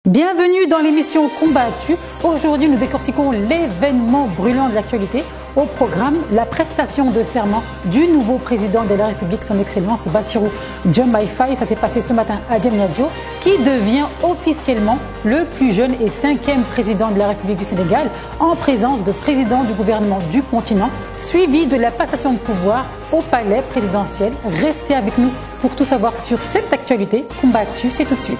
Bienvenue dans l'émission Combattu. Aujourd'hui, nous décortiquons l'événement brûlant de l'actualité. Au programme, la prestation de serment du nouveau président de la République, son Excellence Bassirou Diomaye Faye. Ça s'est passé ce matin à Diamniadio, qui devient officiellement le plus jeune et 5e président de la République du Sénégal, en présence de présidents du gouvernement du continent, suivi de la passation de pouvoir au palais présidentiel. Restez avec nous pour tout savoir sur cette actualité. Combattu, c'est tout de suite.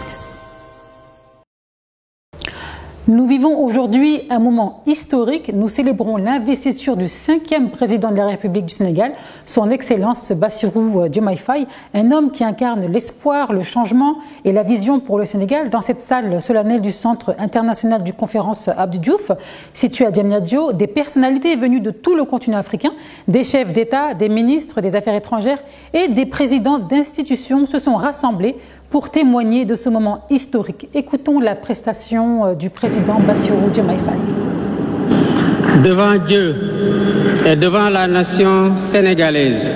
Nous vivons aujourd'hui un moment historique. Nous célébrons l'investiture du 5e président de la République du Sénégal, son Excellence Bassirou Diomaye Faye, un homme qui incarne l'espoir, le changement et la vision pour le Sénégal. Dans cette salle solennelle du Centre international du conférence Abdou Diouf, situé à Diamniadio, des personnalités venues de tout le continent africain, des chefs d'État, des ministres des Affaires étrangères et des présidents d'institutions se sont rassemblés pour témoigner de ce moment historique. Écoutons la prestation du président Bassirou Diomaye Faye. Devant Dieu et devant la nation sénégalaise,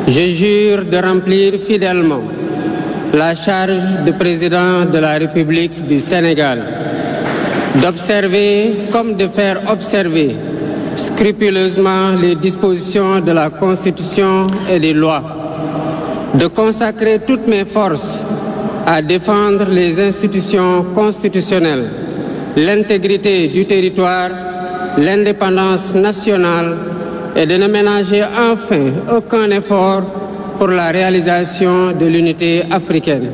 je jure de remplir fidèlement la charge de président de la République du Sénégal, d'observer comme de faire observer scrupuleusement les dispositions de la Constitution et des lois, de consacrer toutes mes forces à défendre les institutions constitutionnelles, l'intégrité du territoire, l'indépendance nationale et de ne ménager enfin aucun effort pour la réalisation de l'unité africaine.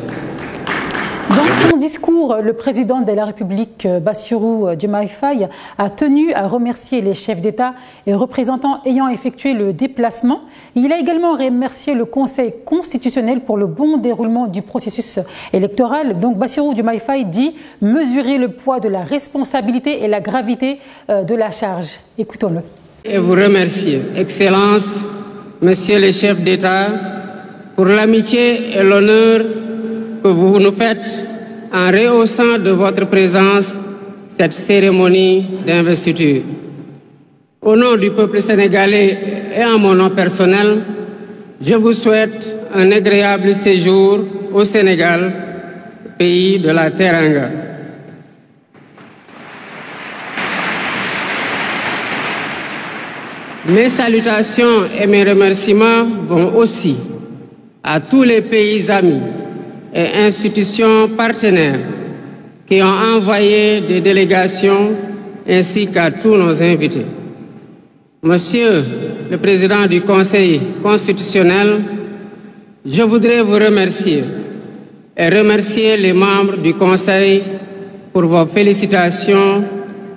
Dans son discours, le président de la République, Bassirou Diomaye Faye, a tenu à remercier les chefs d'État et représentants ayant effectué le déplacement. Il a également remercié le Conseil constitutionnel pour le bon déroulement du processus électoral. Donc Bassirou Diomaye Faye dit mesurer le poids de la responsabilité et la gravité de la charge. Écoutons-le. Et vous remercier, Excellences, Messieurs les chefs d'État, pour l'amitié et l'honneur que vous nous faites en rehaussant de votre présence cette cérémonie d'investiture. Au nom du peuple sénégalais et en mon nom personnel, je vous souhaite un agréable séjour au Sénégal, pays de la Teranga. Mes salutations et mes remerciements vont aussi à tous les pays amis et institutions partenaires qui ont envoyé des délégations ainsi qu'à tous nos invités. Monsieur le Président du Conseil constitutionnel, je voudrais vous remercier et remercier les membres du Conseil pour vos félicitations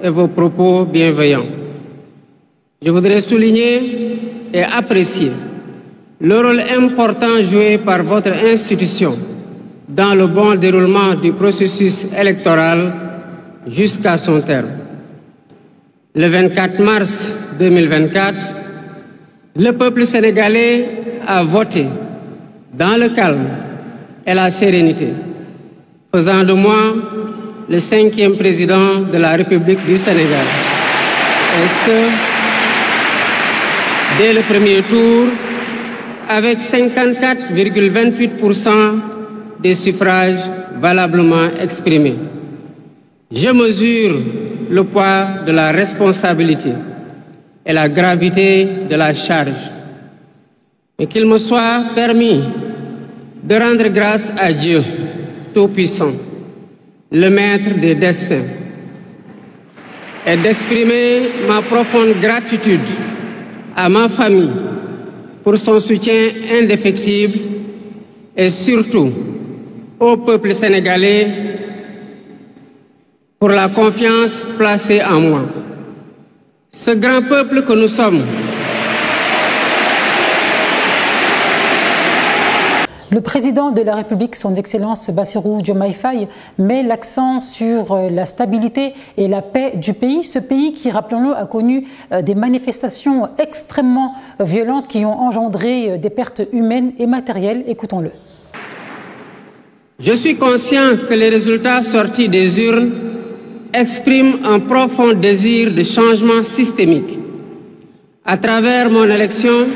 et vos propos bienveillants. Je voudrais souligner et apprécier le rôle important joué par votre institution dans le bon déroulement du processus électoral jusqu'à son terme. Le 24 mars 2024, le peuple sénégalais a voté dans le calme et la sérénité, faisant de moi le 5e président de la République du Sénégal. Et ce, dès le premier tour, avec 54,28% des suffrages valablement exprimés. Je mesure le poids de la responsabilité et la gravité de la charge, et qu'il me soit permis de rendre grâce à Dieu Tout-Puissant, le Maître des destins, et d'exprimer ma profonde gratitude à ma famille pour son soutien indéfectible et surtout au peuple sénégalais pour la confiance placée en moi. Ce grand peuple que nous sommes Le président de la République, son Excellence Bassirou Diomaye Faye, met l'accent sur la stabilité et la paix du pays. Ce pays qui, rappelons-le, a connu des manifestations extrêmement violentes qui ont engendré des pertes humaines et matérielles. Écoutons-le. Je suis conscient que les résultats sortis des urnes expriment un profond désir de changement systémique. À travers mon élection,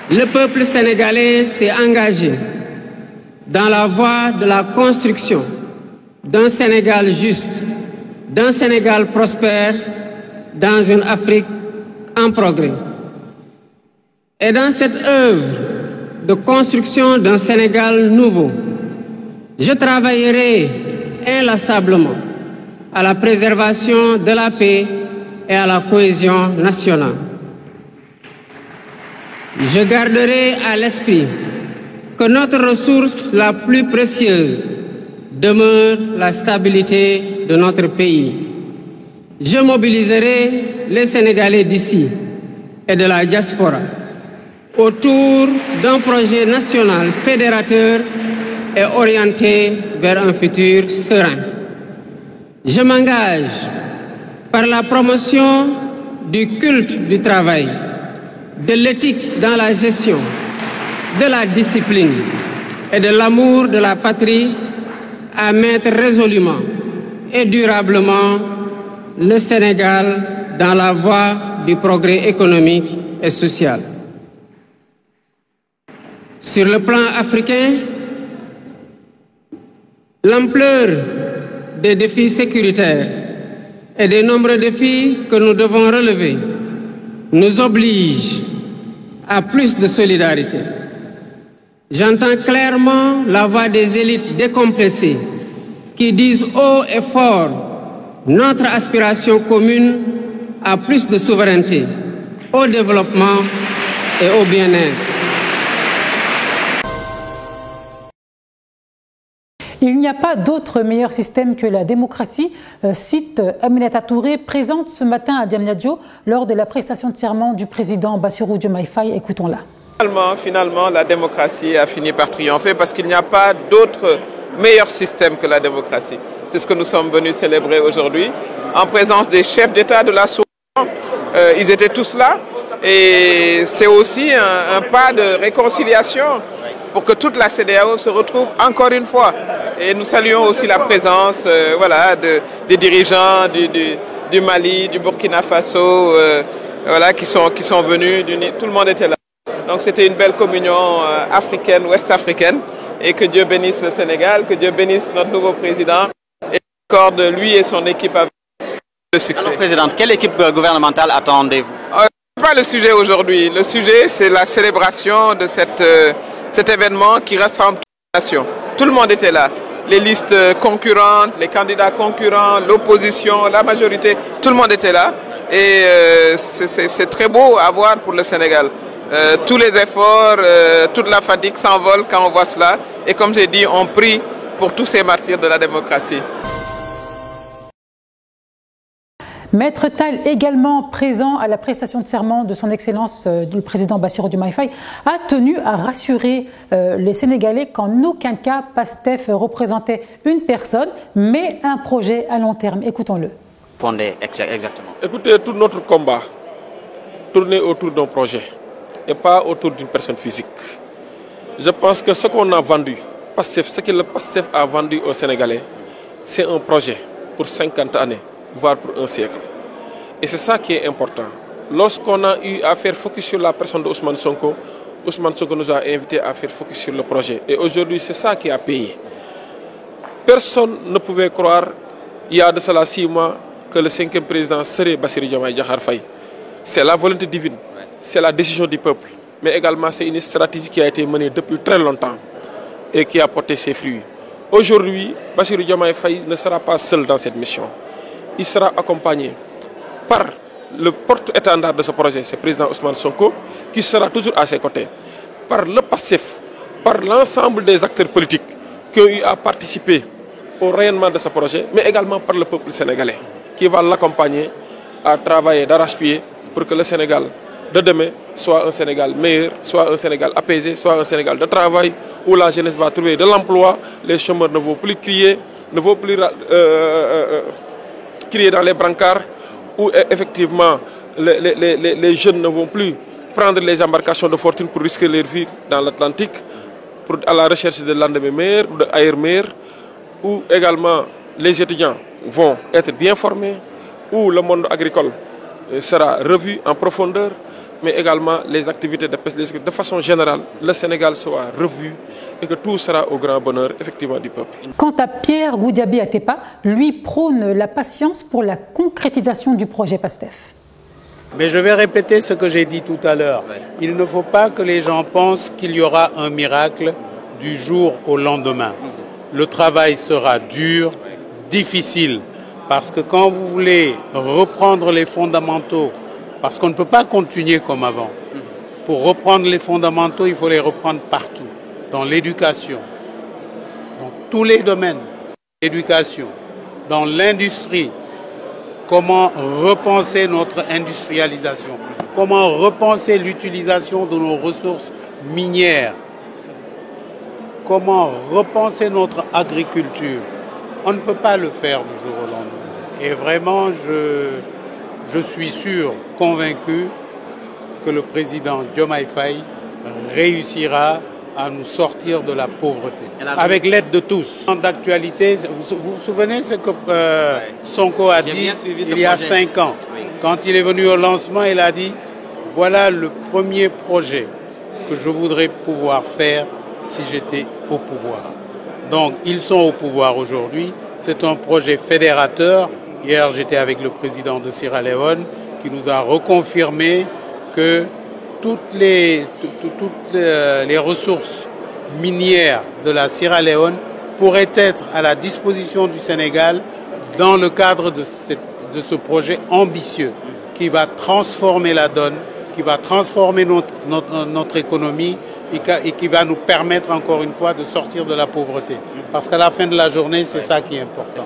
le peuple sénégalais s'est engagé dans la voie de la construction d'un Sénégal juste, d'un Sénégal prospère, dans une Afrique en progrès. Et dans cette œuvre de construction d'un Sénégal nouveau, je travaillerai inlassablement à la préservation de la paix et à la cohésion nationale. Je garderai à l'esprit que notre ressource la plus précieuse demeure la stabilité de notre pays. Je mobiliserai les Sénégalais d'ici et de la diaspora autour d'un projet national fédérateur et orienté vers un futur serein. Je m'engage par la promotion du culte du travail, de l'éthique dans la gestion, de la discipline et de l'amour de la patrie à mettre résolument et durablement le Sénégal dans la voie du progrès économique et social. Sur le plan africain, l'ampleur des défis sécuritaires et des nombreux défis que nous devons relever nous oblige à plus de solidarité. J'entends clairement la voix des élites décompressées qui disent haut et fort notre aspiration commune à plus de souveraineté, au développement et au bien-être. Il n'y a pas d'autre meilleur système que la démocratie, cite Aminata Touré, présente ce matin à Diamniadio lors de la prestation de serment du président Bassirou Diomaye Faye. Écoutons-la. Finalement, la démocratie a fini par triompher parce qu'il n'y a pas d'autre meilleur système que la démocratie. C'est ce que nous sommes venus célébrer aujourd'hui en présence des chefs d'État de la sous-région. Ils étaient tous là et c'est aussi un pas de réconciliation pour que toute la CEDEAO se retrouve encore une fois. Et nous saluons aussi la présence des dirigeants du Mali, du Burkina Faso, qui sont venus. Tout le monde était là. Donc c'était une belle communion africaine, ouest-africaine. Et que Dieu bénisse le Sénégal, que Dieu bénisse notre nouveau président et accorde lui et son équipe avec le succès. Alors, Présidente, quelle équipe gouvernementale attendez-vous? Ce n'est pas le sujet aujourd'hui. Le sujet, c'est la célébration de cet événement qui rassemble toute la nation. Tout le monde était là. Les listes concurrentes, les candidats concurrents, l'opposition, la majorité, tout le monde était là. Et c'est très beau à voir pour le Sénégal. Tous les efforts, toute la fatigue s'envole quand on voit cela. Et comme j'ai dit, on prie pour tous ces martyrs de la démocratie. Maître Tall, également présent à la prestation de serment de son Excellence le président Bassirou Diomaye Faye, a tenu à rassurer les Sénégalais qu'en aucun cas PASTEF représentait une personne, mais un projet à long terme. Écoutons-le. Exactement. Écoutez, tout notre combat tournait autour d'un projet et pas autour d'une personne physique. Je pense que ce qu'on a vendu, ce que le PASTEF a vendu aux Sénégalais, c'est un projet pour 50 années, voire pour un siècle. Et c'est ça qui est important. Lorsqu'on a eu à faire focus sur la personne d'Ousmane Sonko nous a invités à faire focus sur le projet. Et aujourd'hui, c'est ça qui a payé. Personne ne pouvait croire, il y a de cela 6 mois, que le 5e président serait Bassirou Diomaye Diakhar Faye. C'est la volonté divine, c'est la décision du peuple. Mais également, c'est une stratégie qui a été menée depuis très longtemps et qui a porté ses fruits. Aujourd'hui, Bassirou Diomaye Faye ne sera pas seul dans cette mission. Il sera accompagné par le porte-étendard de ce projet, c'est le président Ousmane Sonko, qui sera toujours à ses côtés, par le PASTEF, par l'ensemble des acteurs politiques qui ont eu à participer au rayonnement de ce projet, mais également par le peuple sénégalais, qui va l'accompagner à travailler d'arrache-pied pour que le Sénégal de demain soit un Sénégal meilleur, soit un Sénégal apaisé, soit un Sénégal de travail, où la jeunesse va trouver de l'emploi, les chômeurs ne vont plus crier, crier dans les brancards, où effectivement les jeunes ne vont plus prendre les embarcations de fortune pour risquer leur vie dans l'Atlantique, à la recherche de lendemain meilleur ou d'ailleurs meilleur, où également les étudiants vont être bien formés, où le monde agricole sera revu en profondeur, mais également les activités de pêche. De façon générale, le Sénégal sera revu et que tout sera au grand bonheur effectivement du peuple. Quant à Pierre Goudiaby Atepa, lui prône la patience pour la concrétisation du projet PASTEF. Mais je vais répéter ce que j'ai dit tout à l'heure. Il ne faut pas que les gens pensent qu'il y aura un miracle du jour au lendemain. Le travail sera dur, difficile, parce que quand vous voulez reprendre les fondamentaux, parce qu'on ne peut pas continuer comme avant. Pour reprendre les fondamentaux, il faut les reprendre partout, dans l'éducation, dans tous les domaines, l'éducation, dans l'industrie. Comment repenser notre industrialisation, comment repenser l'utilisation de nos ressources minières, comment repenser notre agriculture. On ne peut pas le faire du jour au lendemain. Et vraiment, je suis sûr, convaincu que le président Diomaye Faye réussira à nous sortir de la pauvreté, avec l'aide de tous. D'actualité, vous vous souvenez ce que Sonko a dit il y a 5 ans, quand il est venu au lancement, il a dit « Voilà le premier projet que je voudrais pouvoir faire si j'étais au pouvoir ». Donc, ils sont au pouvoir aujourd'hui. C'est un projet fédérateur. Hier, j'étais avec le président de Sierra Leone qui nous a reconfirmé que toutes les ressources minières de la Sierra Leone pourraient être à la disposition du Sénégal dans le cadre de ce projet ambitieux qui va transformer la donne, qui va transformer notre économie et qui va nous permettre encore une fois de sortir de la pauvreté. Parce qu'à la fin de la journée, c'est ça qui est important.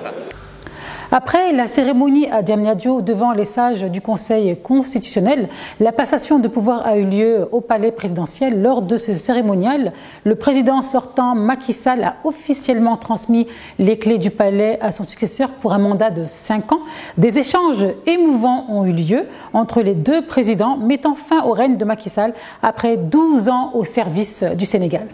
Après la cérémonie à Diamniadio devant les sages du Conseil constitutionnel, la passation de pouvoir a eu lieu au palais présidentiel. Lors de ce cérémonial, le président sortant Macky Sall a officiellement transmis les clés du palais à son successeur pour un mandat de 5 ans. Des échanges émouvants ont eu lieu entre les deux présidents, mettant fin au règne de Macky Sall après 12 ans au service du Sénégal.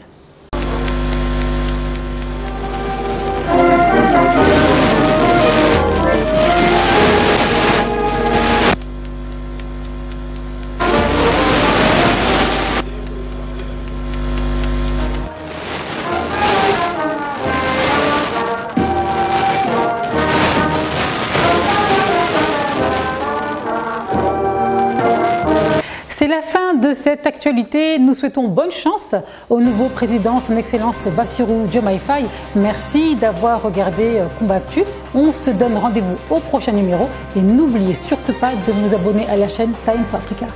C'est la fin de cette actualité. Nous souhaitons bonne chance au nouveau président, son Excellence Bassirou Diomaye Faye. Merci d'avoir regardé Combattu. On se donne rendez-vous au prochain numéro et n'oubliez surtout pas de vous abonner à la chaîne Time for Africa.